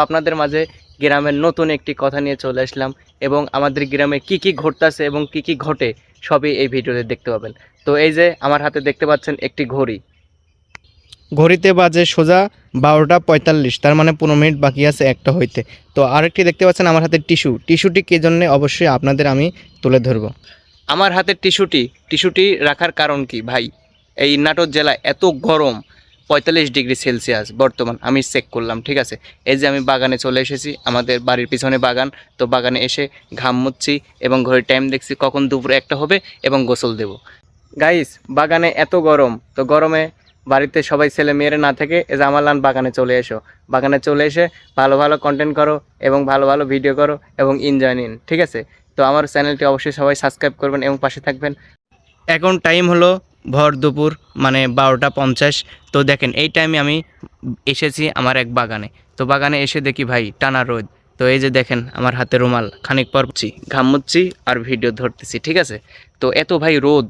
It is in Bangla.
আপনাদের মাঝে গ্রামের নতুন একটি কথা নিয়ে চলে আসলাম এবং আমাদের গ্রামে কি কি ঘটতেছে এবং কি কি ঘটে সবই এই ভিডিওতে দেখতে পাবেন। তো এই যে আমার হাতে দেখতে পাচ্ছেন একটি ঘড়ি, ঘড়িতে বাজে সোজা 12:45, তার মানে 15 মিনিট বাকি আছে একটা হইতে। তো আরেকটি দেখতে পাচ্ছেন আমার হাতে টিস্যুটি কে জন্য অবশ্যই আপনাদের আমি তুলে ধরবো। আমার হাতে টিস্যুটি রাখার কারণ কি ভাই, এই নাটোর জেলায় এত গরম, 45 ডিগ্রি সেলসিয়াস বর্তমান আমি চেক করলাম, ঠিক আছে। এই যে আমি বাগানে চলে এসেছি, আমাদের বাড়ির পিছনে বাগান, তো বাগানে এসে ঘাম মুচ্ছি এবং ঘড়ির টাইম দেখছি কখন দুপুরে একটা হবে এবং গোসল দেব। গাইস বাগানে এত গরম, তো গরমে বাড়িতে সবাই ছেলে মেয়েরা না থেকে এই যে আমার লান বাগানে চলে এসো, বাগানে চলে এসে ভালো ভালো কন্টেন্ট করো এবং ভালো ভালো ভিডিও করো এবং এনজয় নিন, ঠিক আছে। তো আমার চ্যানেলটি অবশ্যই সবাই সাবস্ক্রাইব করবেন এবং পাশে থাকবেন। এখন টাইম হলো ভর দুপুর, মানে 12:50। তো দেখেন এই টাইমে আমি এসেছি আমার এক বাগানে। তো বাগানে এসে দেখি ভাই টানা রোদ। তো এই যে দেখেন আমার হাতে রুমাল, খানিক পর ঘাম মুচ্ছি আর ভিডিও ধরতেছি, ঠিক আছে। তো এত ভাই রোদ।